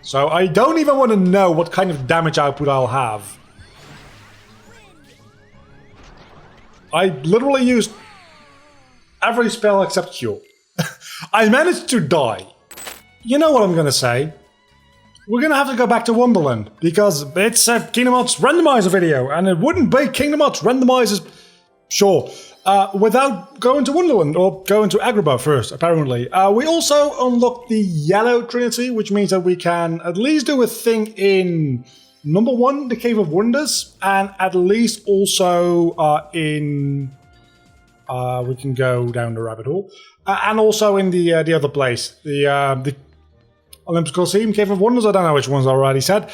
So I don't even want to know what kind of damage output I'll have. I literally used every spell except Cure. I managed to die. You know what I'm gonna say? We're gonna have to go back to Wonderland because it's a Kingdom Hearts Randomizer video, and it wouldn't be Kingdom Hearts Randomizers, sure, without going to Wonderland or going to Agrabah first, apparently. We also unlocked the Yellow Trinity, which means that we can at least do a thing in number 1, the Cave of Wonders, and at least also we can go down the rabbit hole, and also in the other place, the Olympus Coliseum, Cave of Wonders. I don't know which ones I already said.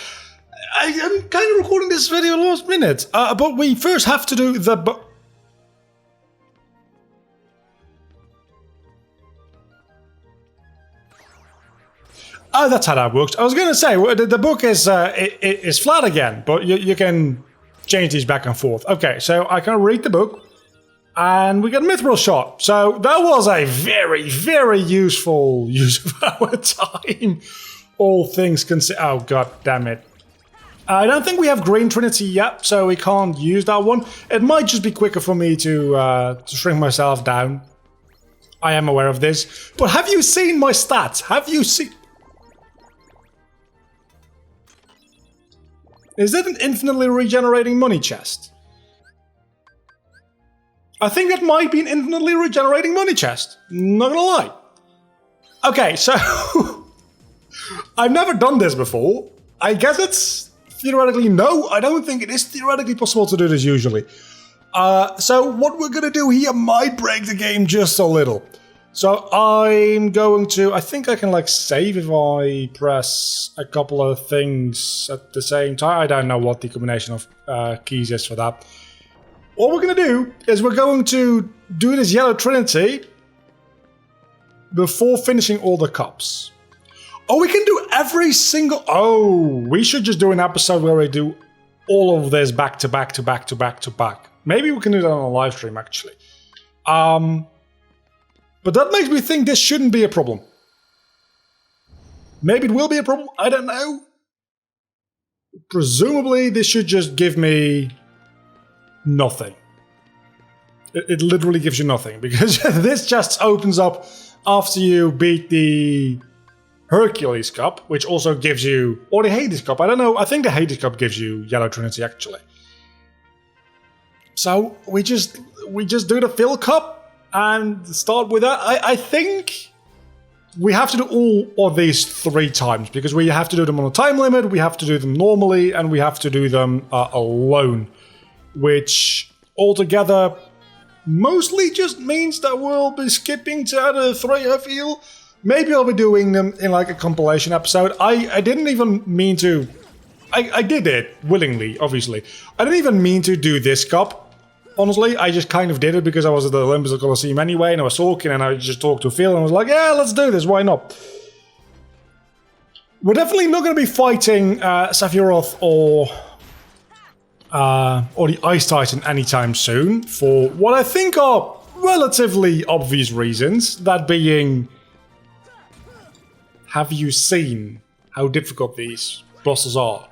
I'm kind of recording this video last minute, but we first have to do the. Oh, that's how that works. I was going to say the book is flat again, but you can change these back and forth. Okay, so I can read the book. And we got a Mithril shot. So that was a very, very useful use of our time. All things considered. Oh, god damn it. I don't think we have Green Trinity yet, so we can't use that one. It might just be quicker for me to shrink myself down. I am aware of this. But have you seen my stats? Have you seen... Is that an infinitely regenerating money chest? I think that might be an infinitely regenerating money chest. Not gonna lie. Okay, so... I've never done this before. I guess it's theoretically... No, I don't think it is theoretically possible to do this usually. So what we're gonna do here might break the game just a little. So I'm going to... I think I can like save if I press a couple of things at the same time. I don't know what the combination of keys is for that. What we're going to do is we're going to do this Yellow Trinity before finishing all the cups. Oh, we can do every single... Oh, we should just do an episode where we do all of this back to back to back to back to back. Maybe we can do that on a live stream, actually. But that makes me think this shouldn't be a problem. Maybe it will be a problem, I don't know. Presumably, this should just give me... nothing. It literally gives you nothing because this just opens up after you beat the Hercules Cup, which also gives you, or the Hades Cup. I don't know. I think the Hades Cup gives you Yellow Trinity actually. So we just do the Fill Cup and start with that. I think we have to do all of these 3 times because we have to do them on a time limit, we have to do them normally, and we have to do them alone. Which altogether mostly just means that we'll be skipping to other 3, I feel. Maybe I'll be doing them in like a compilation episode. I didn't even mean to... I did it willingly, obviously. I didn't even mean to do this cup, honestly. I just kind of did it because I was at the Olympus Coliseum anyway, and I was talking, and I just talked to Phil, and I was like, yeah, let's do this, why not? We're definitely not going to be fighting Sephiroth or the Ice Titan anytime soon, for what I think are relatively obvious reasons, that being, have you seen how difficult these bosses are?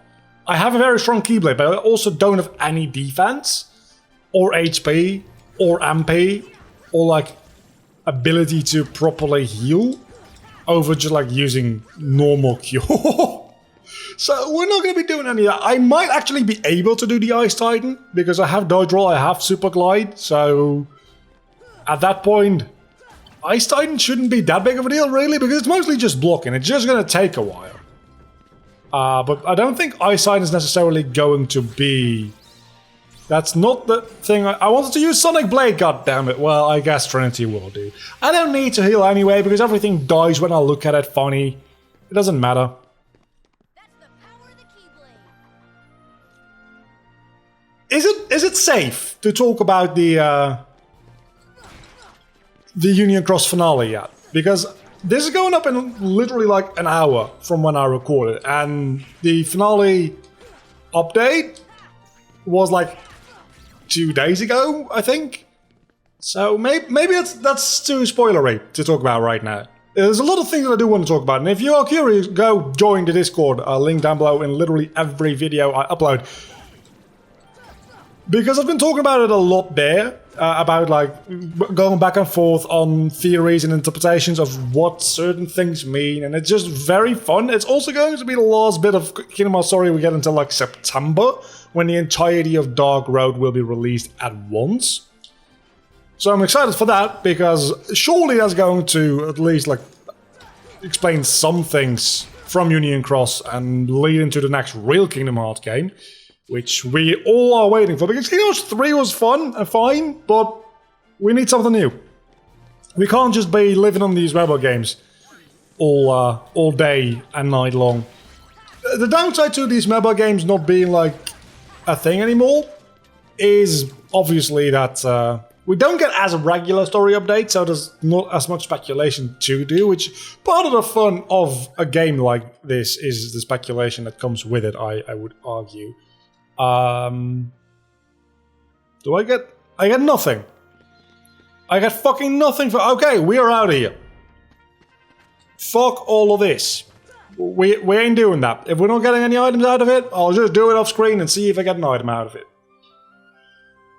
I have a very strong Keyblade, but I also don't have any defense, or HP, or MP, or like ability to properly heal, over just like using normal cure. So we're not going to be doing any of that. I might actually be able to do the Ice Titan, because I have Dodge Roll, I have Super Glide, so at that point, Ice Titan shouldn't be that big of a deal, really, because it's mostly just blocking. It's just going to take a while. But I don't think Ice Titan is necessarily going to be... That's not the thing. I wanted to use Sonic Blade, goddammit. Well, I guess Trinity will do. I don't need to heal anyway, because everything dies when I look at it funny. It doesn't matter. Is it safe to talk about the Union Cross finale yet? Because this is going up in literally like an hour from when I recorded, and the finale update was like 2 days ago, I think. So maybe that's too spoilery to talk about right now. There's a lot of things that I do want to talk about, and if you are curious, go join the Discord. Link down below in literally every video I upload. Because I've been talking about it a lot there, about like going back and forth on theories and interpretations of what certain things mean, and it's just very fun. It's also going to be the last bit of Kingdom Hearts Story we get until like September, when the entirety of Dark Road will be released at once. So I'm excited for that, because surely that's going to at least like explain some things from Union Cross and lead into the next real Kingdom Hearts game, which we all are waiting for. Because Kingdom Hearts 3 was fun and fine, but we need something new. We can't just be living on these mobile games all day and night long. The downside to these mobile games not being like a thing anymore is obviously that we don't get as regular story updates, so there's not as much speculation to do, which part of the fun of a game like this is the speculation that comes with it, I would argue. Do I get nothing. I get fucking nothing for... Okay, we are out of here. Fuck all of this. We ain't doing that. If we're not getting any items out of it, I'll just do it off screen and see if I get an item out of it.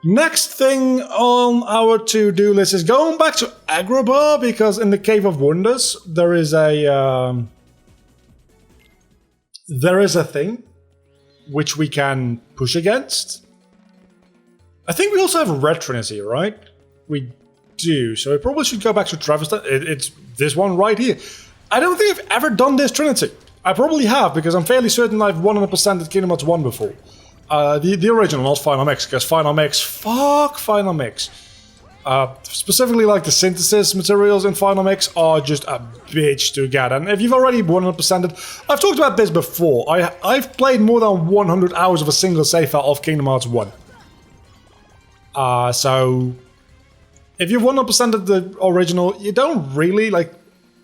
Next thing on our to-do list is going back to Agrabah, because in the Cave of Wonders there is a thing which we can push against. I think we also have a Red Trinity, right? We do, so we probably should go back to Travis. It's this one right here. I don't think I've ever done this Trinity. I probably have, because I'm fairly certain I've 100%ed Kingdom Hearts 1 before. The original, not Final Mix, because Final Mix, fuck Final Mix. Specifically, like the synthesis materials in Final Mix are just a bitch to get. And if you've already 100%ed, I've talked about this before. I've played more than 100 hours of a single save file of Kingdom Hearts 1. So if you've 100%ed the original, you don't really like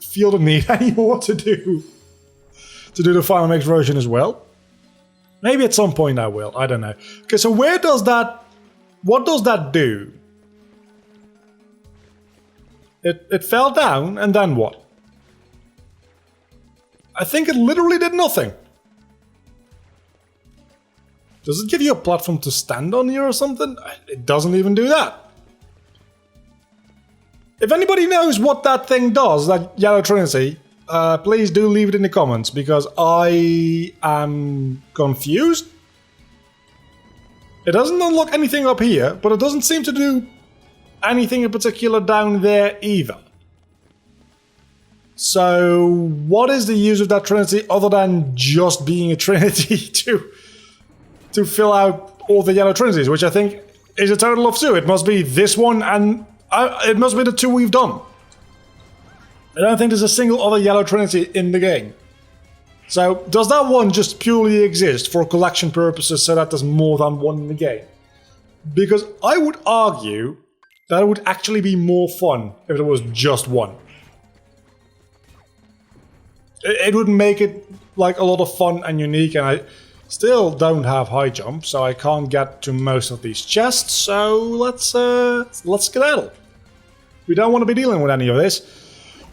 feel the need anymore to do the Final Mix version as well. Maybe at some point I will, I don't know. Okay, so what does that do? It fell down, and then what? I think it literally did nothing. Does it give you a platform to stand on here or something? It doesn't even do that. If anybody knows what that thing does, that Yellow Trinity, please do leave it in the comments, because I am confused. It doesn't unlock anything up here, but it doesn't seem to do anything in particular down there either. So what is the use of that Trinity other than just being a Trinity to fill out all the Yellow Trinities, which I think is a total of 2. It must be this one, and it must be the 2 we've done. I don't think there's a single other Yellow Trinity in the game. So, does that one just purely exist for collection purposes so that there's more than one in the game? Because I would argue that it would actually be more fun if it was just one. It would make it like a lot of fun and unique, and I still don't have high jump, so I can't get to most of these chests, so let's skedaddle. We don't want to be dealing with any of this.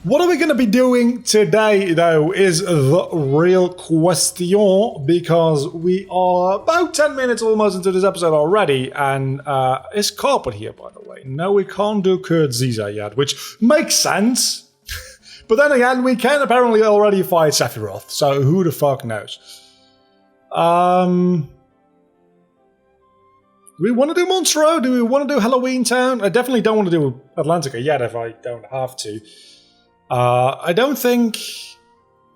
What are we going to be doing today, though, is the real question, because we are about 10 minutes almost into this episode already, and is Carpet here, by the way? No, we can't do Kurt Ziza yet, which makes sense. But then again, we can apparently already fight Sephiroth, so who the fuck knows? Do we want to do Monstro? Do we want to do Halloween Town? I definitely don't want to do Atlantica yet if I don't have to. I don't think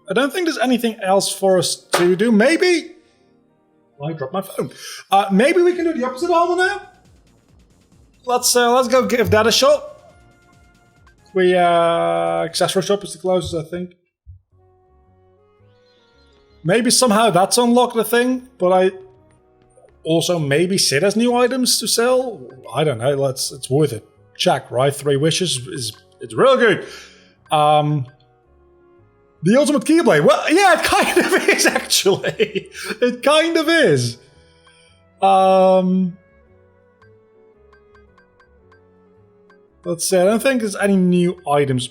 there's anything else for us to do. Maybe I dropped my phone. Maybe we can do the opposite armor now. Let's go give that a shot. Accessory shop is the closest, I think. Maybe somehow that's unlocked the thing, but I also maybe Sid has new items to sell. I don't know. It's worth it. Check, right? 3 wishes it's real good. The ultimate keyblade. Well, yeah, it kind of is actually. It kind of is. Let's see. I don't think there's any new items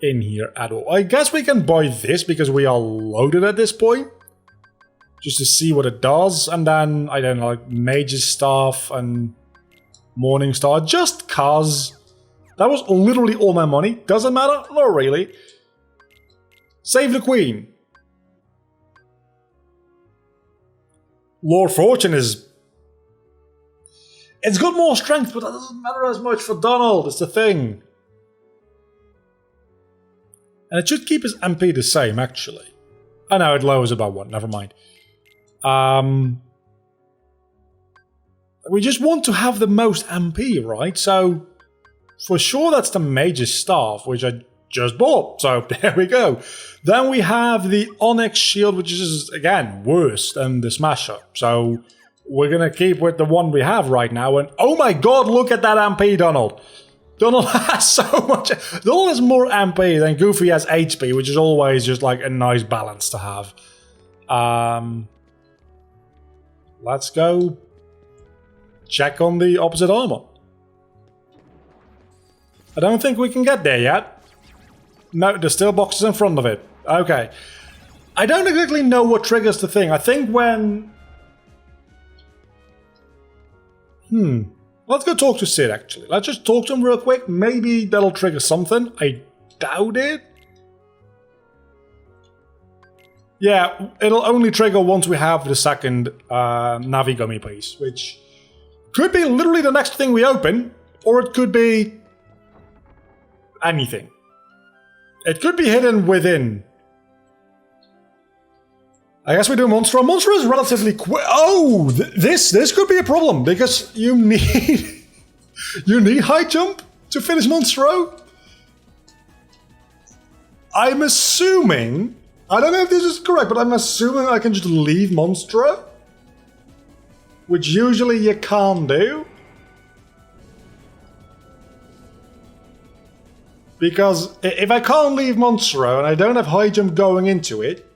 in here at all. I guess we can buy this because we are loaded at this point. Just to see what it does. And then, I don't know, like Mage's Staff and Morning Star. Just cause. That was literally all my money. Doesn't matter? Not really. Save the Queen. Lord Fortune is... It's got more strength, but that doesn't matter as much for Donald. It's the thing. And it should keep his MP the same, actually. Oh no, it lowers about 1. Never mind. We just want to have the most MP, right? So, for sure that's the Mage's Staff, which I just bought. So, there we go. Then we have the Onyx Shield, which is, again, worse than the Smasher. So, we're going to keep with the one we have right now. And, oh my god, look at that MP, Donald. Donald has so much... Donald has more MP than Goofy has HP, which is always just like a nice balance to have. Let's go check on the opposite armor. I don't think we can get there yet. No, there's still boxes in front of it. Okay. I don't exactly know what triggers the thing. I think when... Let's go talk to Sid, actually. Let's just talk to him real quick. Maybe that'll trigger something. I doubt it. Yeah, it'll only trigger once we have the second Navi Gummy piece, which could be literally the next thing we open, or it could be anything. It could be hidden within. I guess we do Monstro. Monstro is relatively quick. Oh, this could be a problem because you need you need high jump to finish Monstro. I'm assuming, I don't know if this is correct, but I'm assuming I can just leave Monstro, which usually you can't do. Because if I can't leave Monstro and I don't have high jump going into it,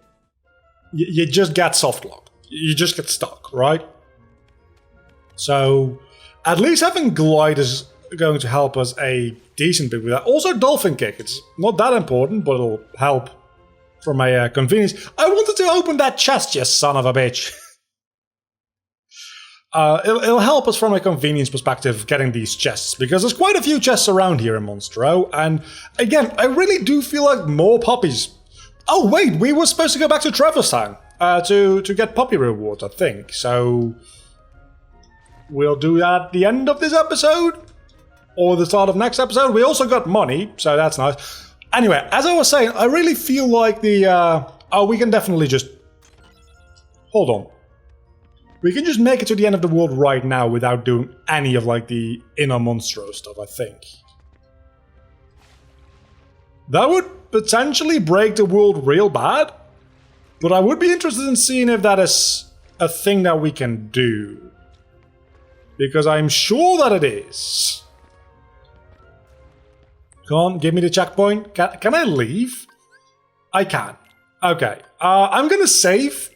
you just get soft lock. You just get stuck, right? So, at least having Glide is going to help us a decent bit with that. Also, Dolphin Kick. It's not that important, but it'll help from a convenience. I wanted to open that chest, you son of a bitch. It'll help us from a convenience perspective getting these chests, because there's quite a few chests around here in Monstro, and again, I really do feel like more puppies. Oh wait, we were supposed to go back to Trevor's Town to get puppy rewards, I think, so we'll do that at the end of this episode, or the start of next episode. We also got money, so that's nice. Anyway, as I was saying, I really feel like the... we can definitely just... Hold on. We can just make it to the end of the world right now without doing any of like the inner Monstro stuff, I think. That would potentially break the world real bad, but I would be interested in seeing if that is a thing that we can do. Because I'm sure that it is. Come on, give me the checkpoint. Can I leave? I can. Okay, I'm gonna save,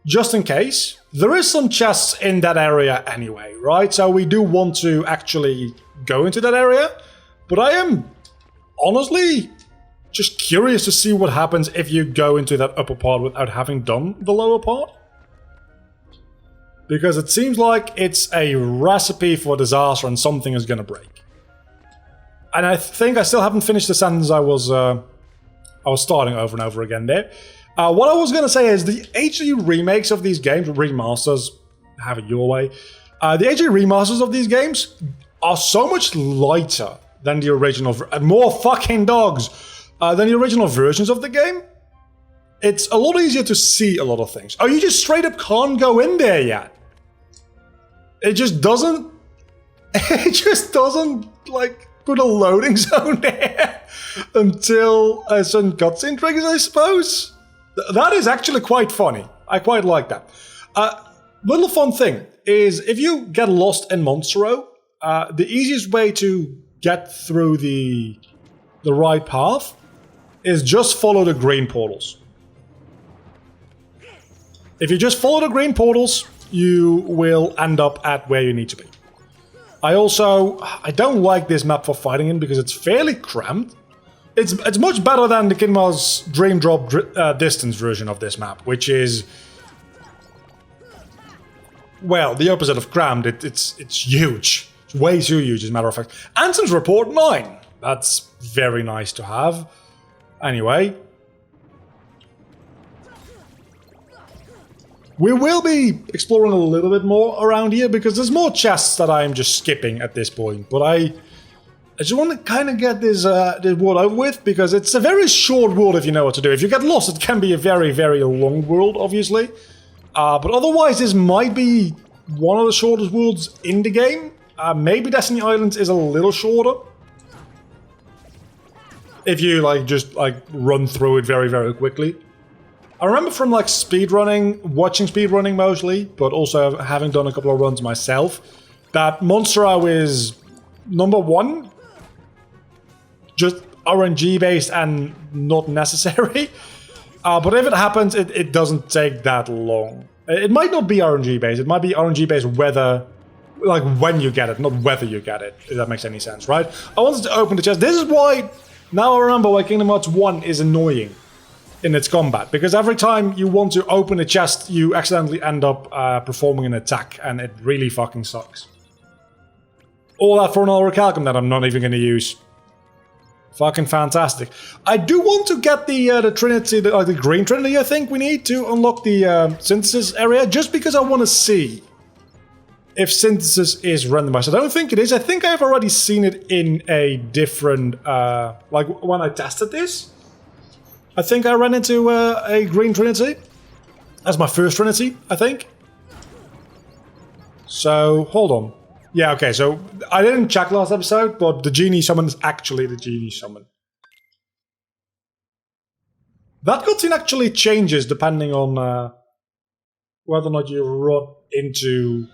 just in case. There is some chests in that area anyway, right? So we do want to actually go into that area, but I am honestly just curious to see what happens if you go into that upper part without having done the lower part. Because it seems like it's a recipe for disaster and something is gonna break. And I think I still haven't finished the sentence I was starting over and over again there. What I was going to say is the HD remakes of these games, remasters, have it your way. The HD remasters of these games are so much lighter than the original, more fucking dogs, than the original versions of the game. It's a lot easier to see a lot of things. Oh, you just straight up can't go in there yet. It just doesn't, like, put a loading zone there until a certain cutscene triggers, I suppose. That is actually quite funny. I quite like that. Little fun thing is, if you get lost in Monstro, the easiest way to get through the right path is just follow the green portals. If you just follow the green portals, you will end up at where you need to be. I don't like this map for fighting in because it's fairly cramped. It's much better than the Kinma's Dream Drop distance version of this map, which is, well, the opposite of crammed. It's huge. It's way too huge, as a matter of fact. Ansem's Report 9. That's very nice to have. Anyway. We will be exploring a little bit more around here, because there's more chests that I'm just skipping at this point. But I just want to kind of get this world over with, because it's a very short world if you know what to do. If you get lost, it can be a very, very long world, obviously. But otherwise, this might be one of the shortest worlds in the game. Maybe Destiny Islands is a little shorter. If you just run through it very, very quickly. I remember from speedrunning, watching speedrunning mostly, but also having done a couple of runs myself, that Monstro is #1. Just RNG based and not necessary. But if it happens, it doesn't take that long. It might not be RNG based. It might be RNG based whether, when you get it, not whether you get it. If that makes any sense, right? I wanted to open the chest. This is why, now I remember why Kingdom Hearts 1 is annoying in its combat. Because every time you want to open a chest, you accidentally end up performing an attack. And it really fucking sucks. All that for another recalcum that I'm not even going to use. Fucking fantastic. I do want to get the Trinity, the Green Trinity, I think we need to unlock the synthesis area, just because I want to see if synthesis is randomized. I don't think it is. I think I've already seen it in a different, when I tested this. I think I ran into a Green Trinity as my first Trinity, I think. So, hold on. Yeah, okay, so I didn't check last episode, but the Genie Summon is actually the Genie Summon. That cutscene actually changes depending on whether or not you run into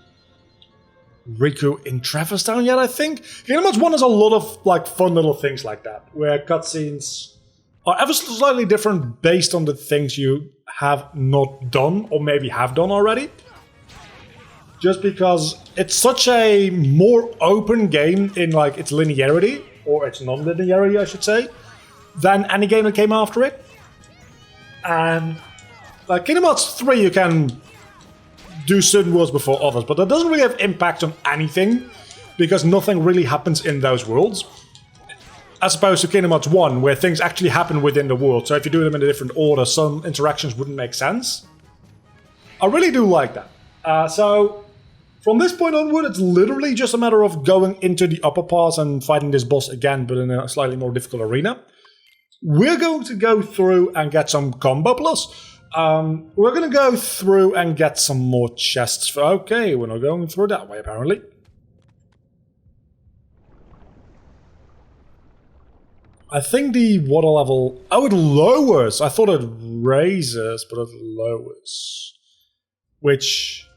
Riku in Traverse Town yet, I think. Kingdom Hearts 1 has a lot of fun little things like that, where cutscenes are ever so slightly different based on the things you have not done, or maybe have done already. Just because it's such a more open game in its linearity, or its non-linearity, I should say, than any game that came after it. And Kingdom Hearts 3, you can do certain worlds before others, but that doesn't really have impact on anything, because nothing really happens in those worlds. As opposed to Kingdom Hearts 1, where things actually happen within the world, so if you do them in a different order, some interactions wouldn't make sense. I really do like that. So, from this point onward, it's literally just a matter of going into the upper parts and fighting this boss again, but in a slightly more difficult arena. We're going to go through and get some combo plus. We're going to go through and get some more chests. Okay, we're not going through that way, apparently. I think the water level... Oh, it lowers! I thought it raises, but it lowers. Which...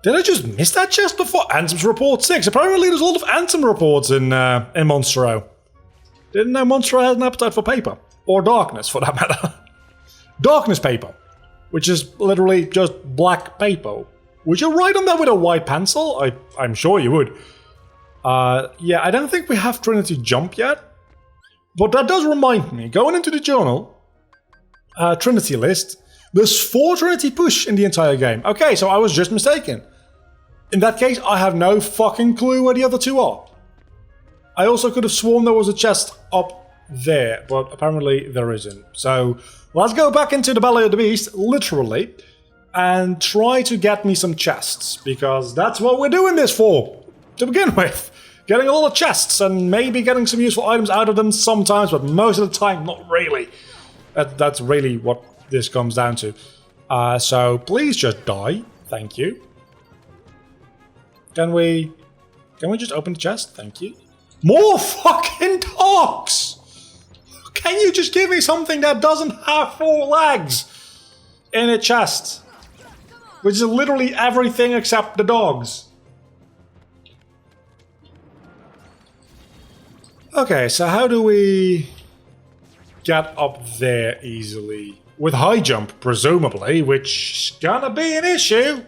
Did I just miss that chest before? Ansem's Report 6. Apparently there's a lot of Ansem reports in Monstro. Didn't know Monstro has an appetite for paper. Or darkness, for that matter. Darkness paper. Which is literally just black paper. Would you write on that with a white pencil? I'm sure you would. Yeah, I don't think we have Trinity Jump yet. But that does remind me. Going into the journal, Trinity list, there's 4 Trinity Push in the entire game. Okay, so I was just mistaken. In that case, I have no fucking clue where the other 2 are. I also could have sworn there was a chest up there, but apparently there isn't. So, let's go back into the Belly of the Beast, literally, and try to get me some chests, because that's what we're doing this for, to begin with. Getting a lot of chests, and maybe getting some useful items out of them sometimes, but most of the time, not really. That's really what this comes down to. So, please just die. Thank you. Can we just open the chest? Thank you. More fucking dogs! Can you just give me something that doesn't have 4 legs in a chest? Which is literally everything except the dogs. Okay, so how do we get up there easily? With high jump, presumably, which is gonna be an issue.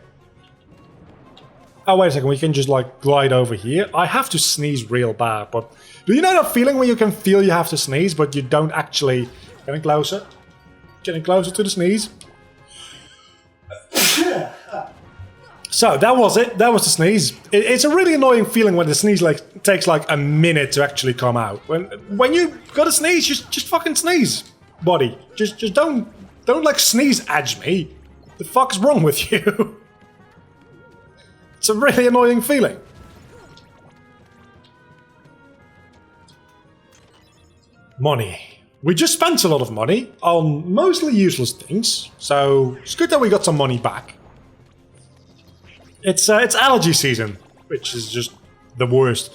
Oh, wait a second, we can just like glide over here. I have to sneeze real bad, but do you know that feeling when you can feel you have to sneeze, but you don't actually... Getting closer. Getting closer to the sneeze. So, that was it. That was the sneeze. It's a really annoying feeling when the sneeze like takes like a minute to actually come out. When you gotta sneeze, just fucking sneeze, buddy. Just don't like sneeze at me. The fuck's wrong with you? It's a really annoying feeling. Money. We just spent a lot of money on mostly useless things, so it's good that we got some money back. It's allergy season, which is just the worst,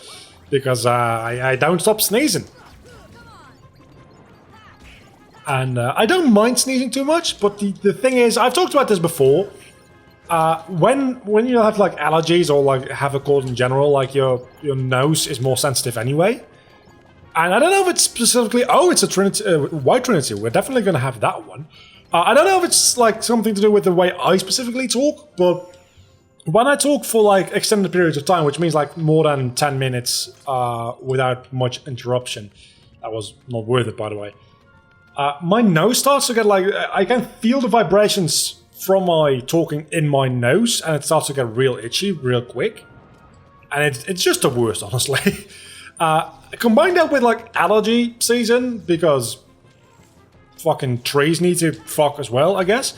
because I don't stop sneezing. And I don't mind sneezing too much, but the thing is, I've talked about this before, when you have like allergies or like have a cold in general, like your nose is more sensitive anyway. And I don't know if it's specifically... Oh, it's a Trinity, White Trinity. We're definitely going to have that one. I don't know if it's like something to do with the way I specifically talk, but when I talk for like extended periods of time, which means like more than 10 minutes without much interruption, that was not worth it, by the way, my nose starts to get like... I can feel the vibrations from my talking in my nose, and it starts to get real itchy real quick. And it's just the worst, honestly. Combine that with like allergy season, because fucking trees need to fuck as well, I guess.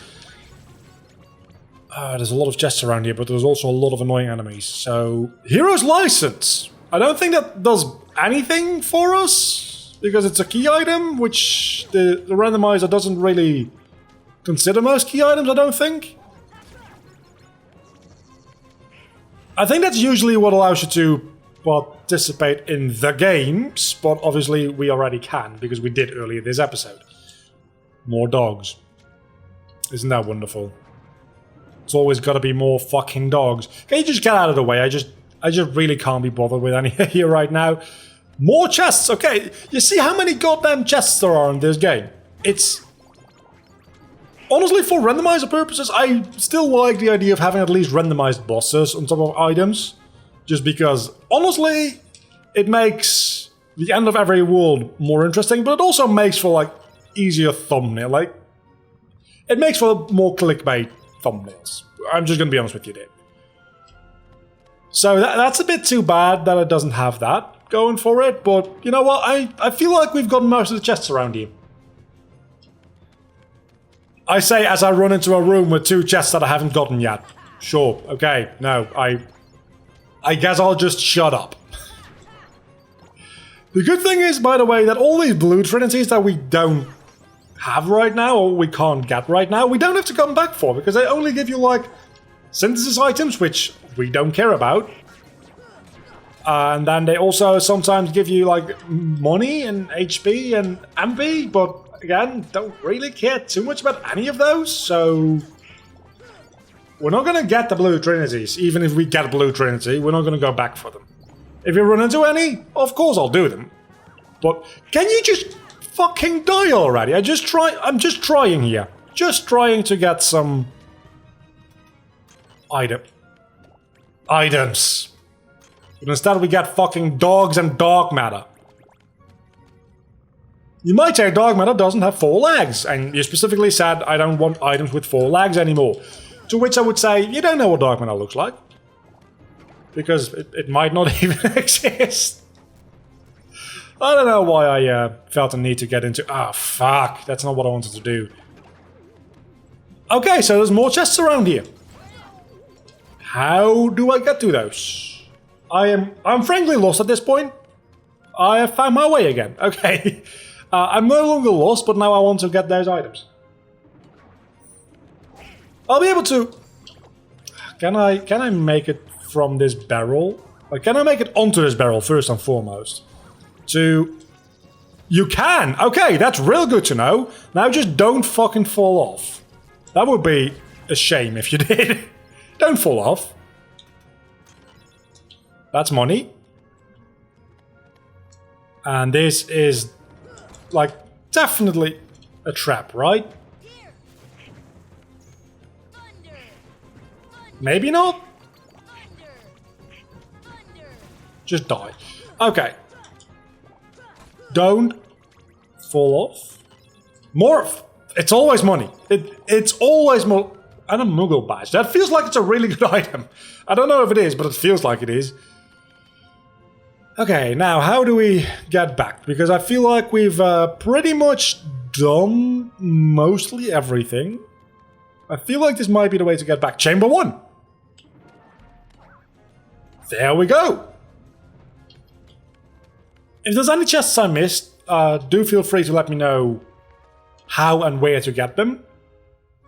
There's a lot of chests around here, but there's also a lot of annoying enemies. So, Hero's License. I don't think that does anything for us, because it's a key item, which the randomizer doesn't really consider most key items, I don't think. I think that's usually what allows you to participate in the games, but obviously we already can, because we did earlier this episode. More dogs. Isn't that wonderful? It's always gotta be more fucking dogs. Can you just get out of the way? I just really can't be bothered with any here right now. More chests, okay. You see how many goddamn chests there are in this game? It's... Honestly, for randomizer purposes, I still like the idea of having at least randomized bosses on top of items. Just because, honestly, it makes the end of every world more interesting, but it also makes for, like, easier thumbnail. Like, it makes for more clickbait thumbnails. I'm just gonna be honest with you there. So that's a bit too bad that it doesn't have that going for it, but you know what? I feel like we've gotten most of the chests around here. I say as I run into a room with 2 chests that I haven't gotten yet. Sure, okay, no, I guess I'll just shut up. The good thing is, by the way, that all these blue trinities that we don't have right now, or we can't get right now, we don't have to come back for, because they only give you, like, synthesis items, which we don't care about. And then they also sometimes give you, like, money and HP and MP, but, again, don't really care too much about any of those, so... We're not going to get the blue trinities. Even if we get a blue trinity, we're not going to go back for them. If you run into any, of course I'll do them. But can you just fucking die already? I'm just trying here. Just trying to get some... items. But instead we get fucking dogs and dark matter. You might say dark matter doesn't have 4 legs, and you specifically said I don't want items with 4 legs anymore. To which I would say, you don't know what dark matter looks like. Because it might not even exist. I don't know why I felt the need to get into... Ah, fuck. That's not what I wanted to do. Okay, so there's more chests around here. How do I get to those? I'm frankly lost at this point. I have found my way again. Okay. I'm no longer lost, but now I want to get those items. I'll be able to... Can I make it from this barrel? Like, can I make it onto this barrel first and foremost? You can! Okay, that's real good to know. Now just don't fucking fall off. That would be a shame if you did. Don't fall off. That's money. And this is, like, definitely a trap, right? Maybe not? Just die. Okay. Don't fall off. Morph. It's always money. It's always more. And a Moogle badge. That feels like it's a really good item. I don't know if it is, but it feels like it is. Okay, now how do we get back? Because I feel like we've pretty much done mostly everything. I feel like this might be the way to get back. Chamber 1. There we go. If there's any chests I missed, do feel free to let me know how and where to get them.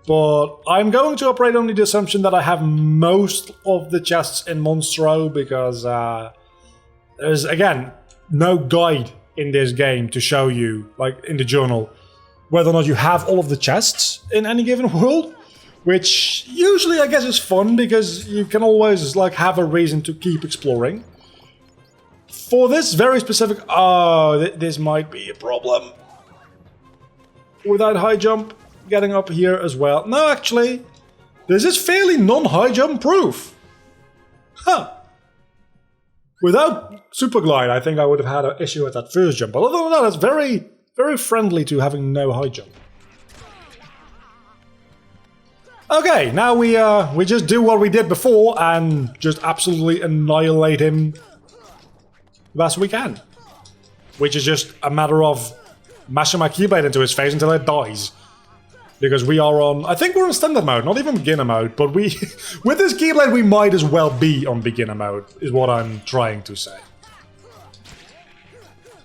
But I'm going to operate on the assumption that I have most of the chests in Monstro because there's, again, no guide in this game to show you, like in the journal, whether or not you have all of the chests in any given world. Which usually I guess is fun because you can always like have a reason to keep exploring. For this very specific... Oh, this might be a problem. Without high jump, getting up here as well. No, actually, this is fairly non-high jump proof. Huh. Without super glide, I think I would have had an issue with that first jump. But other than that, it's very, very friendly to having no high jump. Okay, now we just do what we did before and just absolutely annihilate him the best we can. Which is just a matter of mashing my keyblade into his face until it dies. Because we are on... I think we're on standard mode, not even beginner mode, but we... with this keyblade we might as well be on beginner mode, is what I'm trying to say.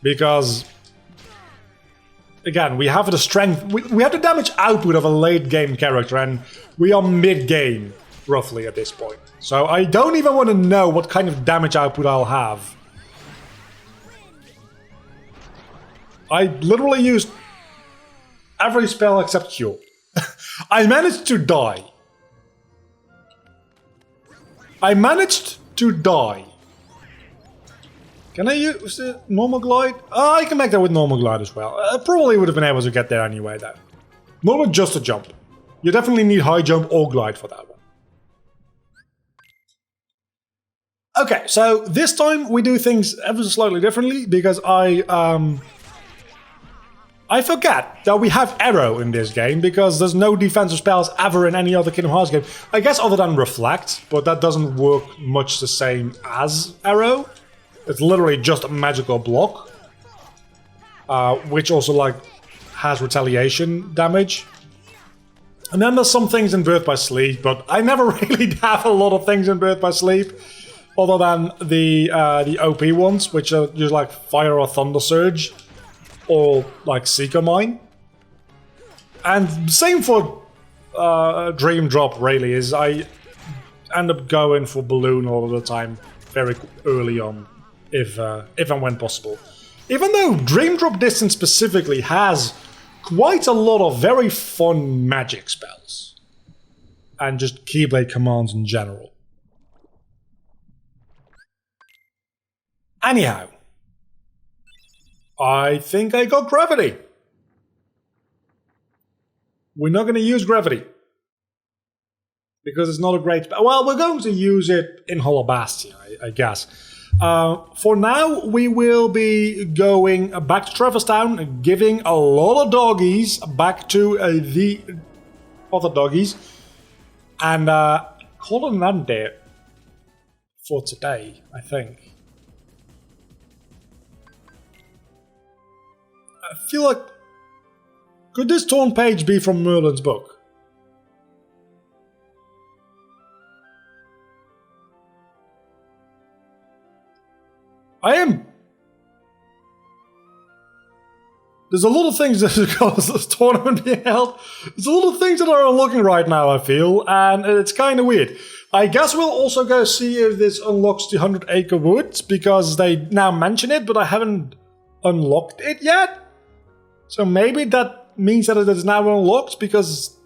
Because... Again, we have the strength... We have the damage output of a late game character, and we are mid-game, roughly, at this point. So I don't even want to know what kind of damage output I'll have. I literally used every spell except Cure. I managed to die. I managed to die. Can I use the normal glide? Oh, I can make that with normal glide as well. I probably would have been able to get there anyway, though. Not with just a jump. You definitely need high jump or glide for that one. Okay, so this time we do things ever so slightly differently because I forget that we have Arrow in this game because there's no defensive spells ever in any other Kingdom Hearts game. I guess other than Reflect, but that doesn't work much the same as Arrow. It's literally just a magical block, which also like has retaliation damage. And then there's some things in Birth by Sleep, but I never really have a lot of things in Birth by Sleep, other than the OP ones, which are just like Fire or Thunder Surge, or like Seeker Mine. And same for Dream Drop, really, is I end up going for Balloon all the time, very early on. If and when possible. Even though Dream Drop Distance specifically has quite a lot of very fun magic spells. And just Keyblade commands in general. Anyhow. I think I got Gravity. We're not going to use Gravity. Because it's not a great spell. Well, we're going to use it in Hollow Bastion, I guess. For now, we will be going back to Traverse Town, giving a lot of doggies back to the other doggies, and calling an end there for today, I think. I feel like... Could this torn page be from Merlin's book? I am. There's a lot of things that cause this tournament being held. There's a lot of things that are unlocking right now, I feel, and it's kind of weird. I guess we'll also go see if this unlocks the 100 Acre Woods, because they now mention it, but I haven't unlocked it yet. So maybe that means that it is now unlocked because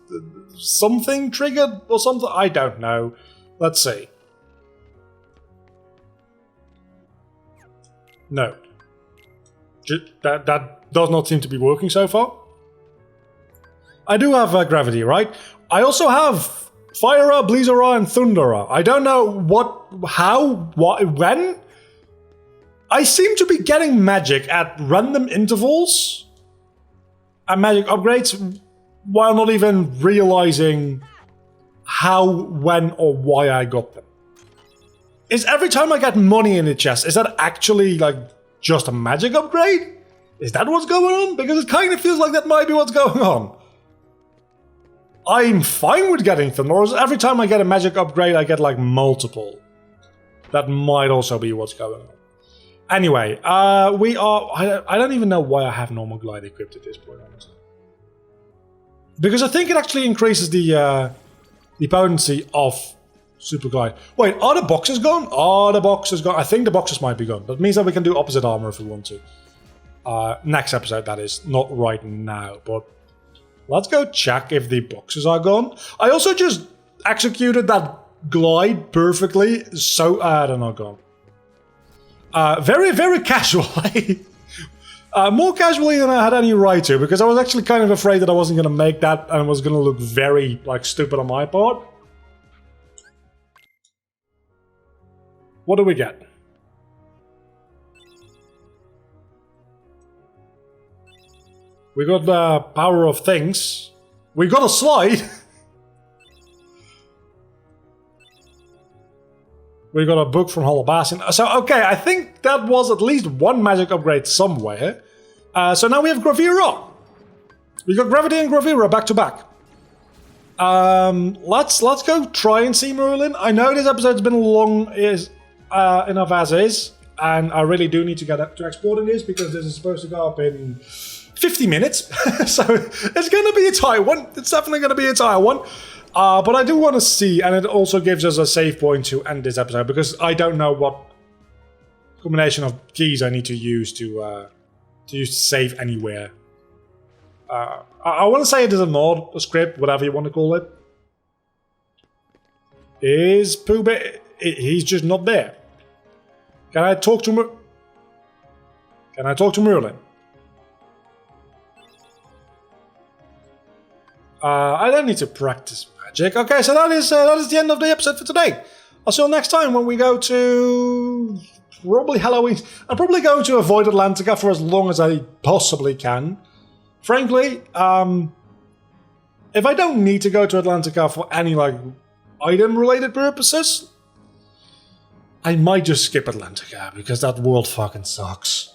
something triggered or something. I don't know. Let's see. No. That does not seem to be working so far. I do have Gravity, right? I also have Fire-a, Blizzara, and Thundera. I don't know what, how, what, when, I seem to be getting magic at random intervals and magic upgrades while not even realizing how, when, or why I got them. Is every time I get money in the chest, is that actually like just a magic upgrade? Is that what's going on? Because it kind of feels like that might be what's going on. I'm fine with getting them, or every time I get a magic upgrade I get like multiple. That might also be what's going on. Anyway, we are... I don't even know why I have normal glide equipped at this point, honestly. Because I think it actually increases the potency of super glide. Wait, are the boxes gone? Are the boxes gone? I think the boxes might be gone. That means that we can do opposite armor if we want to. Next episode, that is. Not right now, but... Let's go check if the boxes are gone. I also just executed that glide perfectly, so they're not gone. Very, very casually. More casually than I had any right to, because I was actually kind of afraid that I wasn't going to make that and it was going to look very, like, stupid on my part. What do we get? We got the power of things. We got a slide. We got a book from Hollow Bastion. So, okay, I think that was at least one magic upgrade somewhere. So now we have Gravira. We got Gravity and Gravira back to back. Let's go try and see Merlin. I know this episode's been long enough as is, and I really do need to get up to exporting this because this is supposed to go up in 50 minutes. So it's going to be a tight one. It's definitely going to be a tight one. But I do want to see, and it also gives us a save point to end this episode because I don't know what combination of keys I need to use to save anywhere. I want to say it is a mod, a script, whatever you want to call it. Is Pooh? He's just not there. Can I talk to Merlin? I don't need to practice magic. Okay, so that is the end of the episode for today. I'll see you next time when we go to probably Halloween. I'm probably going to avoid Atlantica for as long as I possibly can. Frankly, if I don't need to go to Atlantica for any like item-related purposes, I might just skip Atlantica because that world fucking sucks.